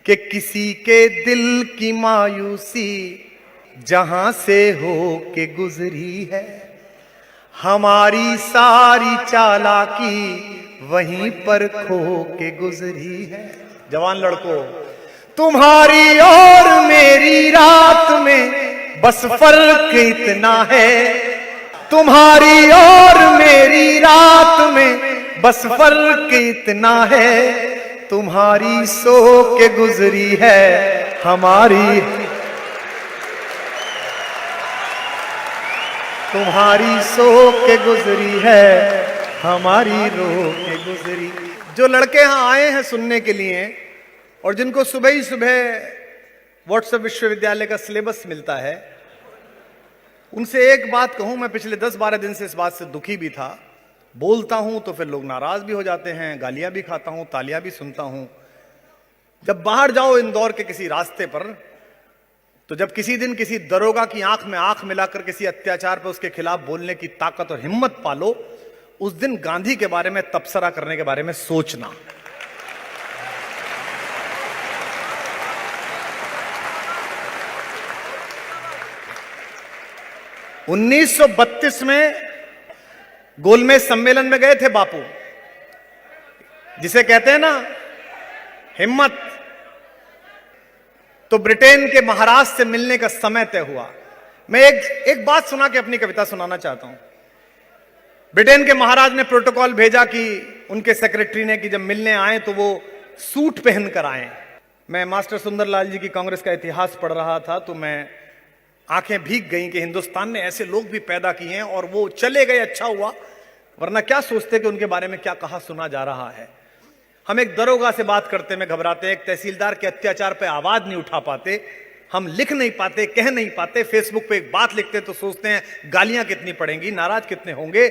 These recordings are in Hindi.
कि किसी के दिल की मायूसी जहां से हो के गुजरी है, हमारी सारी चालाकी वहीं पर खो के गुजरी है। जवान लड़कों, तुम्हारी और मेरी रात में बस फर्क इतना है, तुम्हारी और मेरी रात में बस फर्क इतना है, तुम्हारी सो के गुजरी है हमारी, तुम्हारी सो के गुजरी है हमारी रो के गुजरी। जो लड़के यहां आए हैं सुनने के लिए और जिनको सुबह ही सुबह व्हाट्सएप विश्वविद्यालय का सिलेबस मिलता है, उनसे एक बात कहूं, मैं पिछले 10-12 दिन से इस बात से दुखी भी था। बोलता हूं तो फिर लोग नाराज भी हो जाते हैं, गालियां भी खाता हूं, तालियां भी सुनता हूं। जब बाहर जाओ इंदौर के किसी रास्ते पर, तो जब किसी दिन किसी दरोगा की आंख में आंख मिलाकर किसी अत्याचार पर उसके खिलाफ बोलने की ताकत और हिम्मत पालो, उस दिन गांधी के बारे में तबसरा करने के बारे में सोचना। – 1932 में गोलमेज सम्मेलन में गए थे बापू, जिसे कहते हैं ना हिम्मत। तो ब्रिटेन के महाराज से मिलने का समय तय हुआ। मैं एक बात सुना के अपनी कविता सुनाना चाहता हूं। ब्रिटेन के महाराज ने प्रोटोकॉल भेजा कि उनके सेक्रेटरी ने कि जब मिलने आए तो वो सूट पहनकर आए। मैं मास्टर सुंदरलाल जी की कांग्रेस का इतिहास पढ़ रहा था तो मैं आंखें भीग गईं कि हिंदुस्तान ने ऐसे लोग भी पैदा किए हैं और वो चले गए, अच्छा हुआ, वरना क्या सोचते कि उनके बारे में क्या कहा सुना जा रहा है। हम एक दरोगा से बात करते में घबराते हैं, एक तहसीलदार के अत्याचार पे आवाज नहीं उठा पाते, हम लिख नहीं पाते, कह नहीं पाते, फेसबुक पे एक बात लिखते तो सोचते हैं गालियां कितनी पड़ेंगी, नाराज कितने होंगे।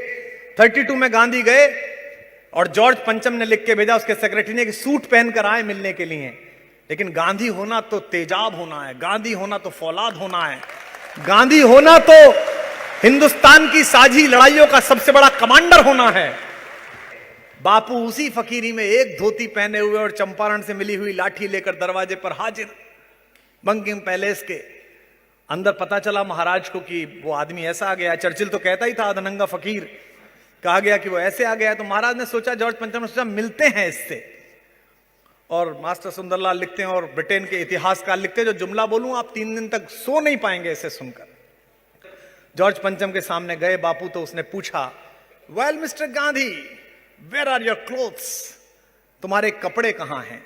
32 में गांधी गए और जॉर्ज पंचम ने लिख के भेजा उसके सेक्रेटरी ने कि सूट पहनकर आए मिलने के लिए। लेकिन गांधी होना तो तेजाब होना है, गांधी होना तो फौलाद होना है, गांधी होना तो हिंदुस्तान की साझी लड़ाइयों का सबसे बड़ा कमांडर होना है। बापू उसी फकीरी में एक धोती पहने हुए और चंपारण से मिली हुई लाठी लेकर दरवाजे पर हाजिर, बंकिंग पैलेस के अंदर। पता चला महाराज को कि वो आदमी ऐसा आ गया। चर्चिल तो कहता ही था अधनंगा फकीर, कहा गया कि वो ऐसे आ गया। तो महाराज ने सोचा, जॉर्ज पंचम ने सोचा मिलते हैं इससे। और मास्टर सुंदरलाल लिखते हैं और ब्रिटेन के इतिहासकार लिखते हैं, जो जुमला बोलूं आप 3 दिन तक सो नहीं पाएंगे इसे सुनकर। जॉर्ज पंचम के सामने गए बापू तो उसने पूछा, well mister Gandhi, where are your clothes, तुम्हारे कपड़े कहां हैं।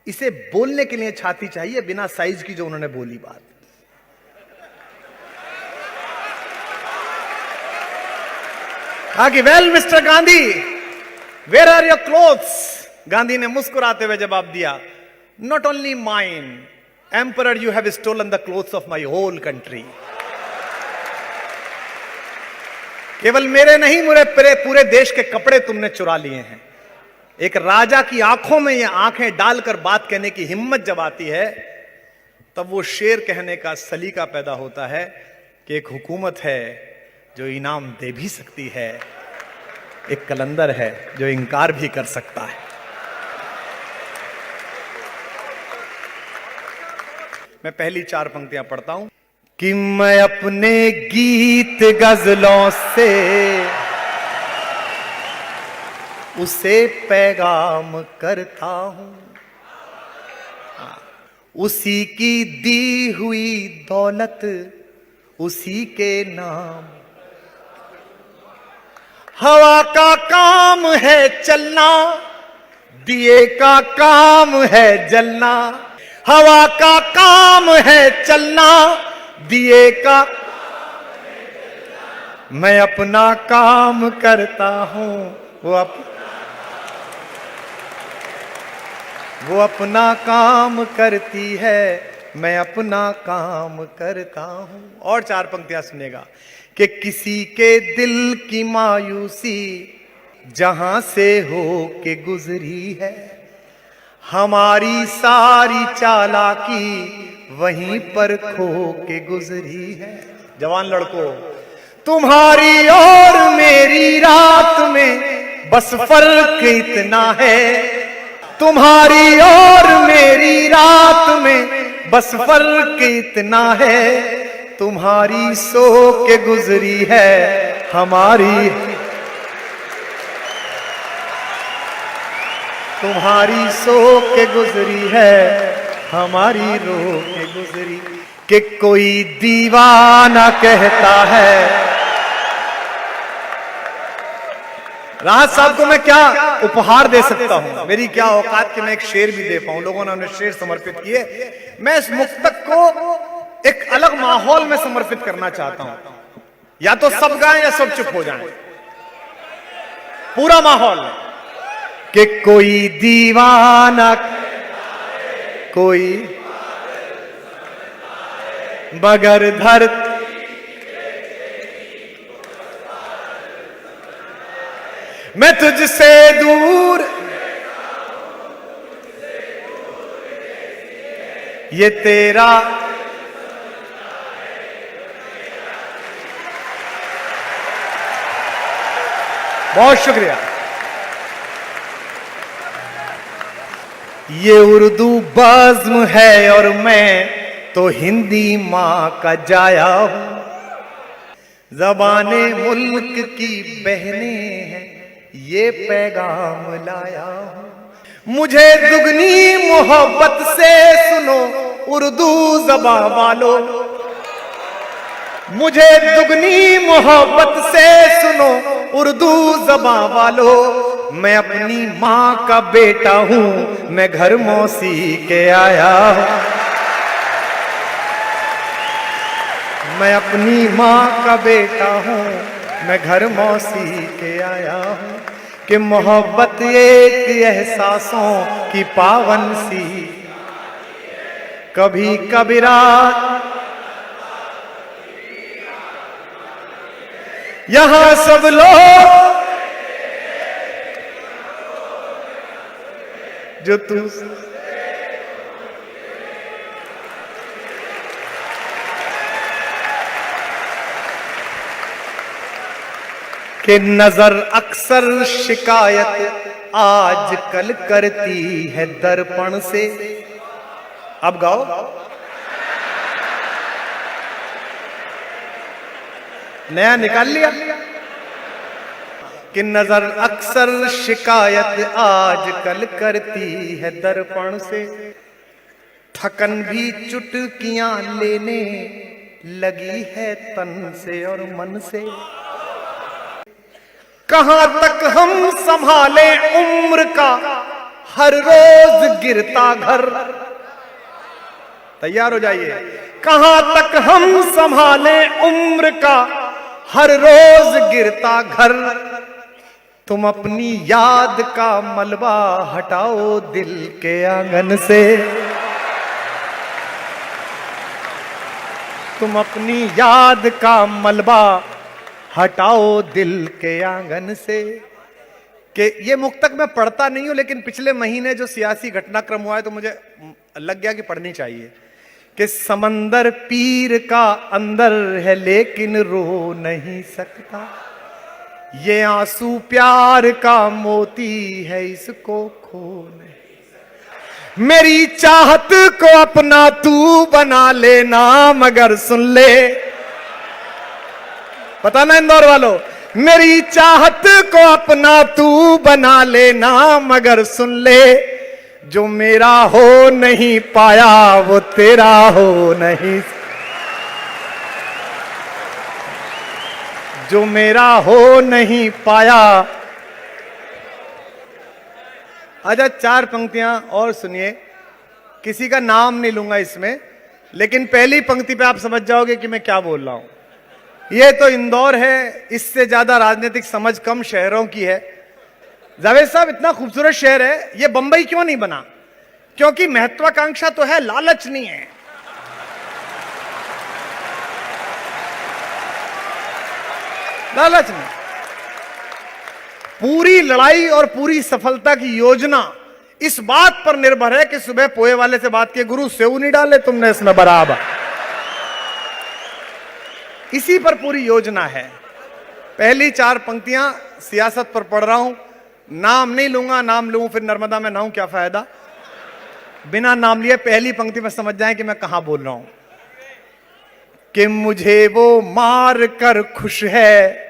इसे बोलने के लिए छाती चाहिए बिना साइज की जो उन्होंने बोली बात। कहा कि well mister Gandhi, where are your clothes. Gandhi ने मुस्कुराते हुए जवाब दिया, not only mine emperor, you have stolen the clothes of my whole country. केवल मेरे नहीं, पूरे देश के कपड़े तुमने चुरा लिए हैं। एक राजा की आंखों में ये आंखें डालकर बात कहने की हिम्मत जब आती है, तब वो शेर कहने का सलीका पैदा होता है कि एक हुकूमत है जो इनाम दे भी सकती है, एक कलंदर है जो इंकार भी कर सकता है। मैं पहली 4 पंक्तियां पढ़ता हूं कि मैं अपने गीत गजलों से उसे पैगाम करता हूं, उसी की दी हुई दौलत उसी के नाम। हवा का काम है चलना, दिए का काम है जलना। हवा का काम है चलना, दिए का, मैं अपना काम करता हूं, वो अपना काम करती है, मैं अपना काम करता हूं। और 4 पंक्तियां सुनेगा कि किसी के दिल की मायूसी जहां से हो के गुजरी है, हमारी सारी चालाकी वहीं पर खो के गुजरी है। जवान लड़कों, तुम्हारी और मेरी रात में बस फर्क इतना है, तुम्हारी और मेरी रात में बस फर्क इतना है, तुम्हारी सो के गुजरी है हमारी, तुम्हारी सो के गुजरी है हमारी रो के गुजरी। कि कोई दीवाना कहता है। राहत साहब को मैं क्या उपहार दे सकता हूं, मेरी क्या औकात कि मैं एक शेर भी दे पाऊं। लोगों ने उन्हें शेर समर्पित किए, मैं इस मुक्तक को एक अलग माहौल में समर्पित करना चाहता हूं। या तो सब गाएं या सब चुप हो जाएं, पूरा माहौल। कि कोई दीवाना कोई बगर धरती, मैं तुझसे दूर, ये तेरा बहुत शुक्रिया। ये उर्दू बज़्म है और मैं तो हिंदी मां का जाया हूं। ज़बाने मुल्क की बहनें हैं, ये पैगाम लाया हूं। मुझे दुगनी मोहब्बत से सुनो उर्दू ज़बां वालों, मुझे दुगनी मोहब्बत से सुनो उर्दू ज़बां वालों। मैं अपनी माँ का बेटा हूँ, मैं घर मौसी के आया हूँ। मैं अपनी माँ का बेटा हूँ, मैं घर मौसी के आया हूँ। कि मोहब्बत एक एहसासों की पावन सी, कभी कबीरा यहाँ सब लोग जो तू कि नजर अक्सर शिकायत आज कल करती है दर्पण से। अब गाओ। नया निकाल लिया। कि नजर अक्सर शिकायत आज कल करती है दर्पण से, थकन भी चुटकियां लेने लगी है तन से और मन से। कहां तक हम संभाले उम्र का हर रोज गिरता घर। तैयार हो जाइए। कहां तक हम संभाले उम्र का हर रोज गिरता घर। तुम अपनी याद का मलबा हटाओ दिल के आंगन से। तुम अपनी याद का मलबा हटाओ दिल के आंगन से। कि ये मुक्तक मैं पढ़ता नहीं हूं, लेकिन पिछले महीने जो सियासी घटनाक्रम हुआ है तो मुझे लग गया कि पढ़नी चाहिए। कि समंदर पीर का अंदर है लेकिन रो नहीं सकता, ये आंसू प्यार का मोती है इसको खो नहीं। मेरी चाहत को अपना तू बना लेना मगर सुन ले। पता ना इंदौर वालों, मेरी चाहत को अपना तू बना लेना मगर सुन ले। जो मेरा हो नहीं पाया वो तेरा हो नहीं, जो मेरा हो नहीं पाया। अच्छा, 4 पंक्तियां और सुनिए। किसी का नाम नहीं लूंगा इसमें, लेकिन पहली पंक्ति पे आप समझ जाओगे कि मैं क्या बोल रहा हूं। यह तो इंदौर है, इससे ज्यादा राजनीतिक समझ कम शहरों की है। जावेद साहब, इतना खूबसूरत शहर है, यह बंबई क्यों नहीं बना? क्योंकि महत्वाकांक्षा तो है, लालच नहीं है। लालच नहीं। पूरी लड़ाई और पूरी सफलता की योजना इस बात पर निर्भर है कि सुबह पोहे वाले से बात किए, गुरु सेव नहीं डाले तुमने इसमें बराबर। इसी पर पूरी योजना है। पहली 4 पंक्तियां सियासत पर पढ़ रहा हूं, नाम नहीं लूंगा, नाम लूं फिर नर्मदा में नहाऊं क्या फायदा। बिना नाम लिए पहली पंक्ति में समझ जाएं कि मैं कहां बोल रहा हूं। कि मुझे वो मार कर खुश है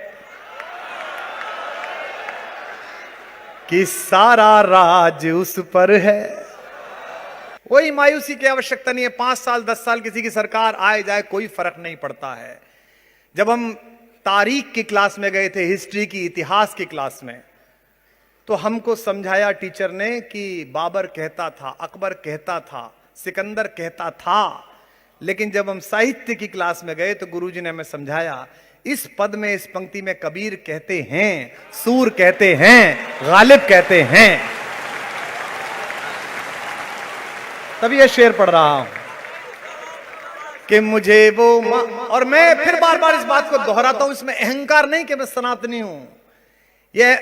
कि सारा राज उस पर है। कोई मायूसी की आवश्यकता नहीं है। 5 साल 10 साल किसी की सरकार आए जाए कोई फर्क नहीं पड़ता है। जब हम तारीख की क्लास में गए थे, हिस्ट्री की, इतिहास की क्लास में, तो हमको समझाया टीचर ने कि बाबर कहता था, अकबर कहता था, सिकंदर कहता था। लेकिन जब हम साहित्य की क्लास में गए तो गुरुजी ने हमें समझाया, इस पद में, इस पंक्ति में कबीर कहते हैं, सूर कहते हैं, गालिब कहते हैं। तभी यह शेर पढ़ रहा हूं कि मुझे वो और मैं फिर बार बार इस बात को दोहराता हूं, इसमें अहंकार नहीं कि मैं सनातनी हूं। यह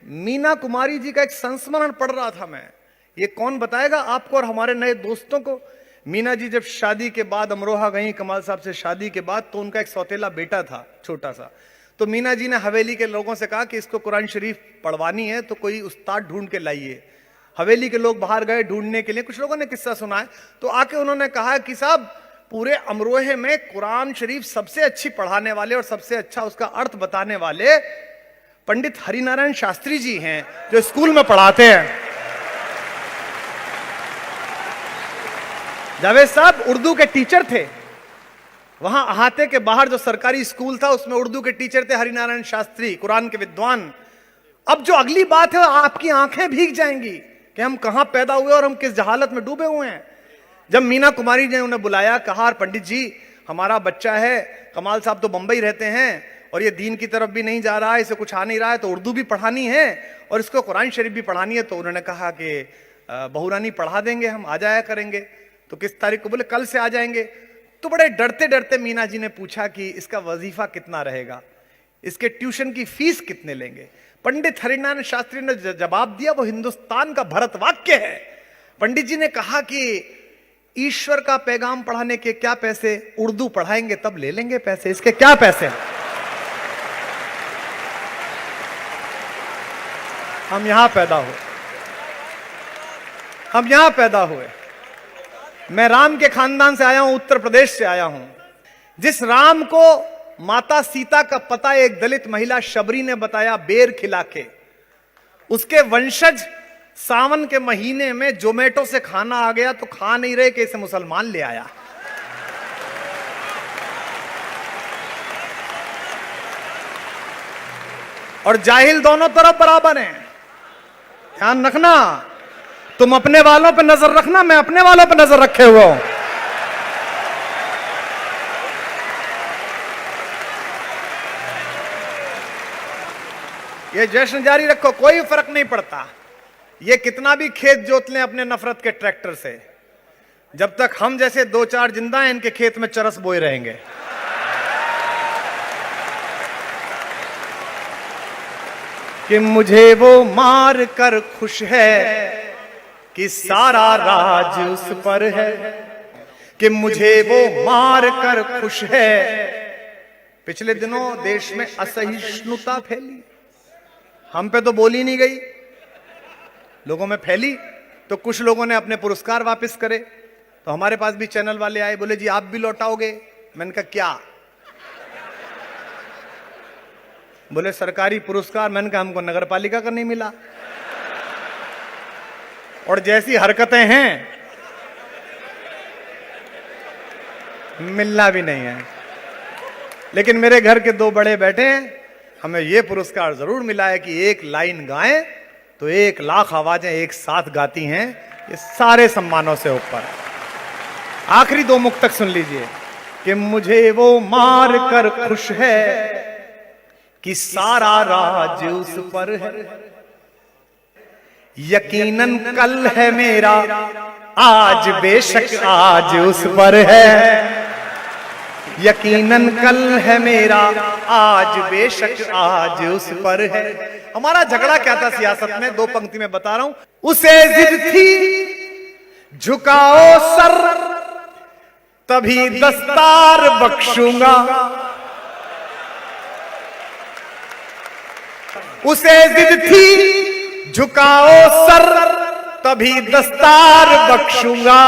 मीना कुमारी जी का एक संस्मरण पढ़ रहा था मैं। ये कौन बताएगा आपको और हमारे नए दोस्तों को? मीना जी जब शादी के बाद अमरोहा गई कमाल साहब से शादी के बाद, तो उनका एक सौतेला बेटा था छोटा सा। तो मीना जी ने हवेली के लोगों से कहा कि इसको कुरान शरीफ पढ़वानी है तो कोई उस्ताद ढूंढ के लाइए। हवेली के लोग बाहर गए ढूंढने के लिए। कुछ लोगों ने किस्सा सुना है, तो आके उन्होंने कहा कि साहब पूरे अमरोहे में कुरान शरीफ सबसे अच्छी पढ़ाने वाले और सबसे अच्छा उसका अर्थ बताने वाले पंडित हरिनारायण शास्त्री जी हैं, जो स्कूल में पढ़ाते हैं। जावेद साहब उर्दू के टीचर थे। वहां अहाते के बाहर जो सरकारी स्कूल था उसमें उर्दू के टीचर थे हरिनारायण शास्त्री, कुरान के विद्वान। अब जो अगली बात है, आपकी आंखें भीग जाएंगी कि हम कहां पैदा हुए और हम किस जहालत में डूबे हुए हैं। जब मीना कुमारी ने उन्हें बुलाया, कहा पंडित जी हमारा बच्चा है, कमाल साहब तो बंबई रहते हैं और ये दीन की तरफ भी नहीं जा रहा है, इसे कुछ आ नहीं रहा है, तो उर्दू भी पढ़ानी है और इसको कुरान शरीफ भी पढ़ानी है। तो उन्होंने कहा कि बहुरानी पढ़ा देंगे, हम आ जाया करेंगे। तो किस तारीख को? बोले कल से आ जाएंगे। तो बड़े डरते डरते मीना जी ने पूछा कि इसका वजीफा कितना रहेगा, इसके ट्यूशन की फीस कितने लेंगे? पंडित हरिनारायण शास्त्री ने जवाब दिया, वो हिंदुस्तान का भरत वाक्य है। पंडित जी ने कहा कि ईश्वर का पैगाम पढ़ाने के क्या पैसे, उर्दू पढ़ाएंगे तब ले लेंगे पैसे, इसके क्या पैसे। हम यहां पैदा हुए, हम यहां पैदा हुए। मैं राम के खानदान से आया हूं, उत्तर प्रदेश से आया हूं। जिस राम को माता सीता का पता एक दलित महिला शबरी ने बताया बेर खिला के, उसके वंशज सावन के महीने में जोमेटो से खाना आ गया तो खा नहीं रहे कि इसे मुसलमान ले आया। और जाहिल दोनों तरफ बराबर हैं, ध्यान रखना। तुम अपने वालों पे नजर रखना, मैं अपने वालों पे नजर रखे हुआ हूं। ये जश्न जारी रखो, कोई फर्क नहीं पड़ता। ये कितना भी खेत जोत लें अपने नफरत के ट्रैक्टर से, जब तक हम जैसे 2-4 जिंदा हैं इनके खेत में चरस बोए रहेंगे। कि मुझे वो मार कर खुश है कि सारा राज उस पर है। कि मुझे वो मार कर खुश है। पिछले दिनों देश में असहिष्णुता फैली, हम पे तो बोली नहीं गई, लोगों में फैली। तो कुछ लोगों ने अपने पुरस्कार वापस करे, तो हमारे पास भी चैनल वाले आए, बोले जी आप भी लौटाओगे। मैंने कहा क्या? बोले सरकारी पुरस्कार। मैंने कहा हमको नगर पालिका का नहीं मिला। और जैसी हरकतें हैं मिलना भी नहीं है। लेकिन मेरे घर के 2 बड़े बैठे हैं, हमें यह पुरस्कार जरूर मिला है कि 1 लाइन गाएं तो 1 लाख आवाजें एक साथ गाती हैं। ये सारे सम्मानों से ऊपर। आखिरी 2 मुक्तक सुन लीजिए। कि मुझे वो मार कर खुश है कि सारा राज उस पर है। यकीनन कल है मेरा, आज बेशक आज उस पर है। यकीनन कल है मेरा, आज बेशक आज उस पर है। हमारा झगड़ा क्या था सियासत में, 2 पंक्ति में बता रहा हूं। उसे जिद थी झुकाओ सर, तभी दस्तार बख्शूंगा। उसे जिद थी झुकाओ सर, तभी दस्तार बख्शूंगा,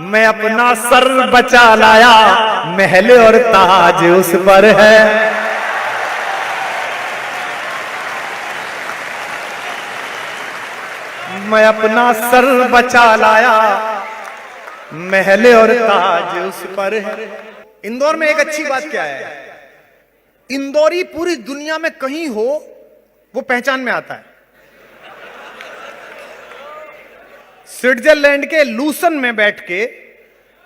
मैं अपना सर बचा लाया, महल और ताज उस पर है। मैं अपना सर बचा लाया, महल और ताज उस पर है। इंदौर में एक अच्छी बात क्या है, इंदौरी पूरी दुनिया में कहीं हो वो पहचान में आता है। स्विट्जरलैंड के लूसन में बैठ के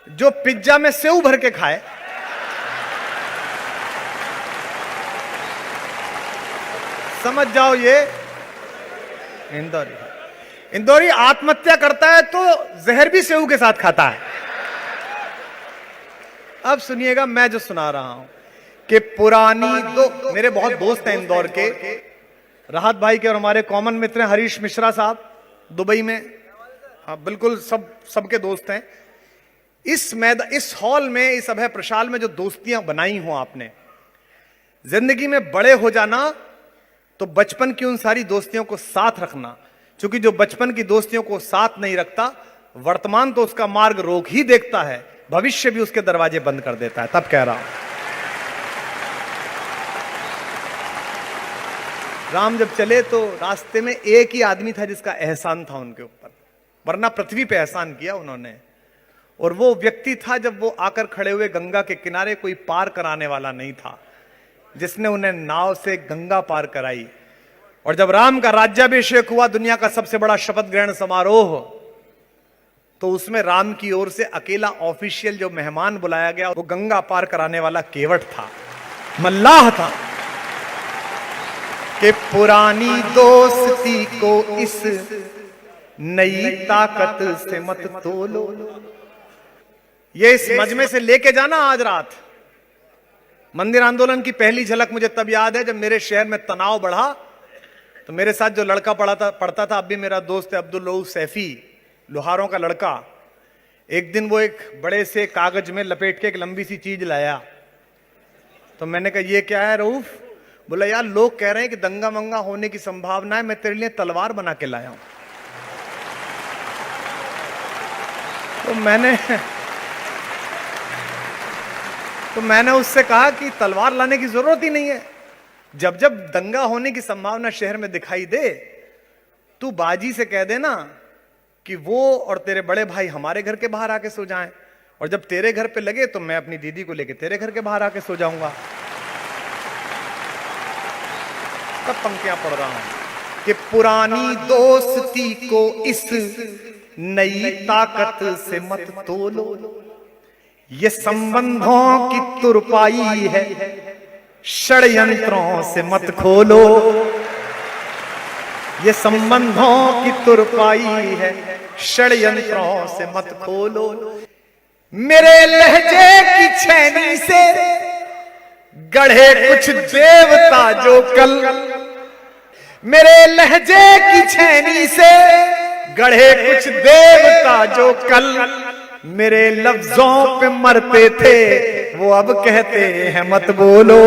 जो पिज्जा में सेव भर के खाए, समझ जाओ ये इंदौरी है। इंदौरी आत्महत्या करता है तो जहर भी सेव के साथ खाता है। अब सुनिएगा मैं जो सुना रहा हूं कि पुरानी दो, मेरे बहुत दोस्त हैं इंदौर के, राहत भाई के और हमारे कॉमन मित्र हैं हरीश मिश्रा साहब दुबई में, हाँ बिल्कुल सबके दोस्त हैं। इस हॉल में, इस अभय प्रशाल में जो दोस्तियां बनाई हो आपने, जिंदगी में बड़े हो जाना तो बचपन की उन सारी दोस्तियों को साथ रखना, क्योंकि जो बचपन की दोस्तियों को साथ नहीं रखता, वर्तमान तो उसका मार्ग रोक ही देखता है, भविष्य भी उसके दरवाजे बंद कर देता है। तब कह रहा हूं राम जब चले तो रास्ते में एक ही आदमी था जिसका एहसान था उनके ऊपर, वरना पृथ्वी पे एहसान किया उन्होंने। और वो व्यक्ति था, जब वो आकर खड़े हुए गंगा के किनारे, कोई पार कराने वाला नहीं था, जिसने उन्हें नाव से गंगा पार कराई। और जब राम का राज्याभिषेक हुआ, दुनिया का सबसे बड़ा शपथ ग्रहण समारोह, तो उसमें राम की ओर से अकेला ऑफिशियल जो मेहमान बुलाया गया, वो गंगा पार कराने वाला केवट था, मल्लाह था। कि पुरानी दोस्ती को इस नई ताकत से मत तोलो। ये इस मजमे से लेके जाना आज रात। मंदिर आंदोलन की पहली झलक मुझे तब याद है जब मेरे शहर में तनाव बढ़ा, तो मेरे साथ जो लड़का पढ़ता था, अब भी मेरा दोस्त है, अब्दुल रऊफ सैफी, लोहारों का लड़का। एक दिन वो एक बड़े से कागज में लपेट के एक लंबी सी चीज लाया, तो मैंने कहा ये क्या है रऊफ? बोला यार लोग कह रहे हैं कि दंगा मंगा होने की संभावना है, मैं तेरे लिए तलवार बना के लाया हूं। तो मैंने उससे कहा कि तलवार लाने की जरूरत ही नहीं है, जब जब दंगा होने की संभावना शहर में दिखाई दे, तू बाजी से कह देना कि वो और तेरे बड़े भाई हमारे घर के बाहर आके सो जाएं, और जब तेरे घर पे लगे तो मैं अपनी दीदी को लेके तेरे घर के बाहर आके सो जाऊंगा। तब पंक्तियां पढ़ रहा हूं कि पुरानी दोस्ती को इस नई ताकत से मत तोलो, ये संबंधों की तुरपाई है, षड्यंत्रों से मत खोलो। ये संबंधों की तुरपाई है, षड्यंत्रों से मत खोलो। मेरे लहजे की छैनी से गढ़े कुछ देवता जो कल, मेरे लहजे की छैनी से गढ़े कुछ देवता जो कल, मेरे लफ्जों पे मरते थे वो अब कहते हैं मत बोलो।